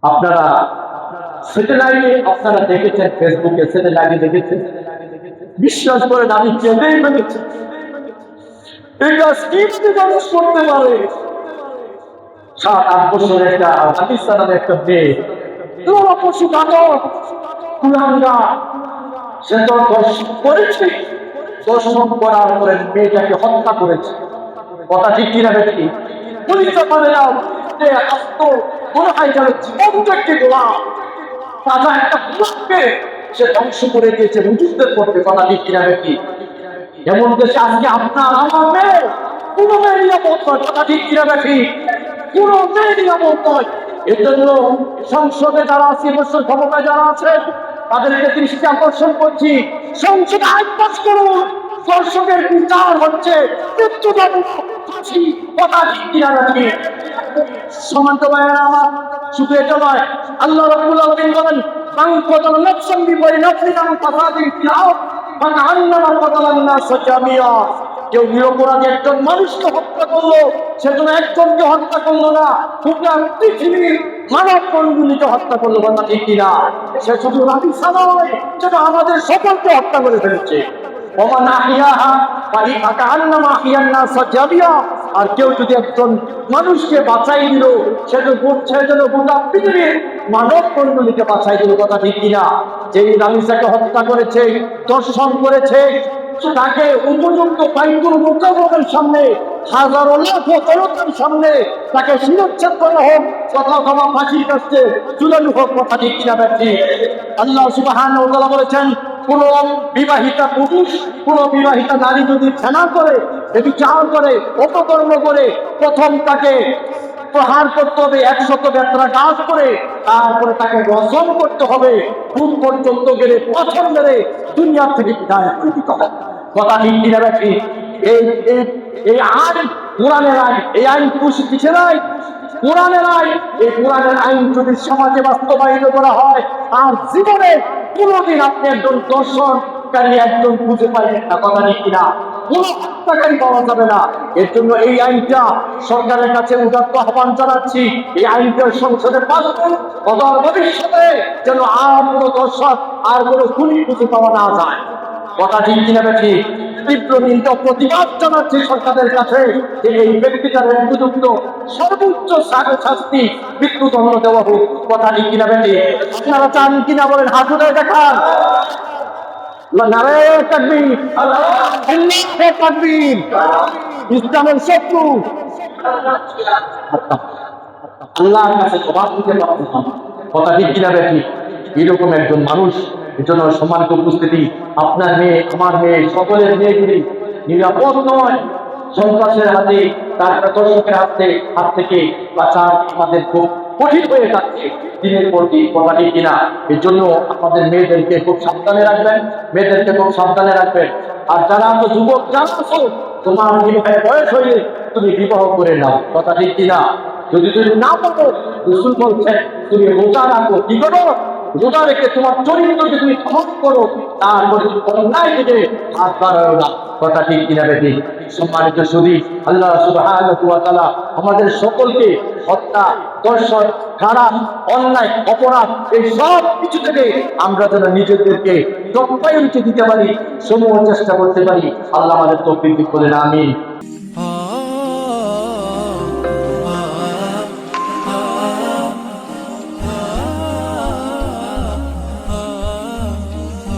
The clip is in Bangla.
আপনারা স্যাটেলাইটে আপনারা দেখেছেন, ফেসবুকে স্যাটেলাইটে দেখেছেন, বিশ্বাস করেন আমি কেঁদেই ফেলেছি। এই কাজ কিভাবে মানুষ করতে পারে? 7-8 বছরের একটা পাকিস্তানের একটা মেয়ে, পশু ঘাতক কুলাঙ্গা, সে তো দর্শন করেছে, দর্শন করার পরে মেয়েটাকে হত্যা করেছে। কথা ঠিক কিনা ব্যক্তি পুলিশে বলে যাও যে আস্ত মনে হয় যেন জীবনটাকে গোলাম তাজা একটা গোলাপকে সে ধ্বংস করে দিয়েছে মুজিবদের পক্ষে। কথা ঠিক কিনা ব্যক্তি এমন দেশে আজকে আপনার আমার মেয়ে কোনো মেয়ে নিরাপদ নয়। কথা ঠিক কিনা ব্যক্তি কোনো মেয়ে নিরাপদ নয়। এর জন্য সংসদে যারা 80 বছর ক্ষমতায় যারা আছে তাদেরকে দৃষ্টি আকর্ষণ করছি, সংসদে আইন পাস করুন, দর্শকের বিচার হচ্ছে মৃত্যুদণ্ড, ফাঁসি। কথা ঠিক কিনা ব্যক্তি সমান্ত ভাইয়েরা আমার, শুধু এটা নয়, আল্লাহ রাব্বুল আলামিন বলেন মান কতালা নাফসান বিগাইরি ফাসাদিন ফিল আরদ ফাকান্নামা কতালান নাস জামিয়া। কেউ নিরপরাধী একজন মানুষকে হত্যা করলো, সেজন্য একজনকে হত্যা করলো না, পুরো পৃথিবীর মানব মণ্ডলীকে হত্যা করলো। কথা ঠিক কিনা? সে শুধু রাবিসা নয়, সেটা আমাদের সকলকে হত্যা করে ফেলেছে। ওমান আহিয়াহা ফাকান্নামা আহইয়ান নাস জামিয়া। আর কেউ যদি একজন মানুষকে বাঁচাই দিল, সেজন্য গোটা পৃথিবীর মানব মণ্ডলীকে বাঁচাই দিল। কথা ঠিক কিনা? যেই রামিসাকে হত্যা করেছে, দর্শন করেছে, তাকে উপযুক্ত আইনগুলো মোকাবেলার সামনে হাজারো লাখো জনতার সামনে তাকে শিরচ্ছেদ করা হোক, কথা ক্ষমা ফাঁসির কাছে ঝুলানো হোক। কথা ঠিক কিনা ব্যক্তি আল্লাহ সুবহানাহু ওয়া তাআলা বলেছেন, কোন বিবাহিতা পুরুষ, কোন বিবাহিতা নারী যদি জেনা করে, ব্যভিচার করে, অপকর্ম করে, প্রথম তাকে প্রহার করতে হবে 100 বেত্রা গাছ করে, তারপরে তাকে রজম করতে হবে, ঘুম পর্যন্ত গেলে প্রথম মেরে দুনিয়া থেকে বিদায় করে দিতে হবে। কথা ঠিক কিনা ব্যক্তি এই আইন কোরআনের আইন, এই আইন কিসের আইন? কোরআনের আইন। এই কোরআনের আইন যদি সমাজে বাস্তবায়িত করা হয়, আর জীবনে কোনোদিন আপনি একজন দর্শনকারী একজন খুঁজে পাইবেন না। কথা ঠিক কিনা? কোন হত্যাকারী পাওয়া যাবে না। এর জন্য এই আইনটা সরকারের কাছে উদাত্ত আহ্বান জানাচ্ছি, এই আইনটা সংসদে পাস করুন, অদূর ভবিষ্যতে যেন আর কোনো দর্শক আর কোনো খুনি খুঁজে পাওয়া না যায়। কথা ঠিক কিনা ব্যক্তি তীব্র নিন্দা প্রতিবাদ জানাচ্ছি সরকারের কাছে যে এই ব্যক্তিটার উপযুক্ত সর্বোচ্চ শাস্তি মৃত্যুদণ্ড দেওয়া হোক। কথা ঠিক কিনা ব্যক্তি আপনারা চান কিনা বলেন? হাত উঠে দেখান। নারায়ে তাকবীর, আল্লাহু তাকবীর। ইসলামের শত্রু আল্লাহর কাছে জবাব দিতে পারবে না। কথা ঠিক কিনা ব্যক্তি এরকম একজন মানুষ। এর জন্য সম্মানিত উপস্থিতি, আপনার মেয়ে, আমার মেয়ে, সকলের মেয়েগুলি নিরাপদ নয়। সন্ত্রাসের হাতে, তারপরে দর্শকের হাত থেকে বাঁচার আমাদের খুব কঠিন হয়ে যাচ্ছে দিনের পর দিন। কথা ঠিক কিনা? এর জন্য আমাদের মেয়েদেরকে খুব সাবধানে রাখবেন, মেয়েদেরকে খুব সাবধানে রাখবেন। আর যারা তো যুবক যারা আছো, তোমার বিবাহের বয়স হয়ে তুমি বিবাহ করে নাও। কথা ঠিক কিনা? যদি তুমি না পারো, রাসূল বলছেন তুমি রোজা রাখো। কি করো? রোজা রেখে তোমার চরিত্রকে তুমি ধ্বংস করো, তারপরে তুমি অন্যায় থেকে হাত বাড়াও না। কথা ঠিক কিনা বেটি? সম্মানিত সুধী, আল্লাহ সুবহানাহু ওয়া তাআলা আমাদের সকলকে হত্যা, দর্শন, খারাপ, অন্যায়, অপরাধ এই সব কিছু থেকে আমরা যেন নিজেদেরকে রক্ষায়িত দিতে পারি, সমূহ চেষ্টা করতে পারি। আল্লাহ আমাদের তৌফিক দিন বলেন আমিন।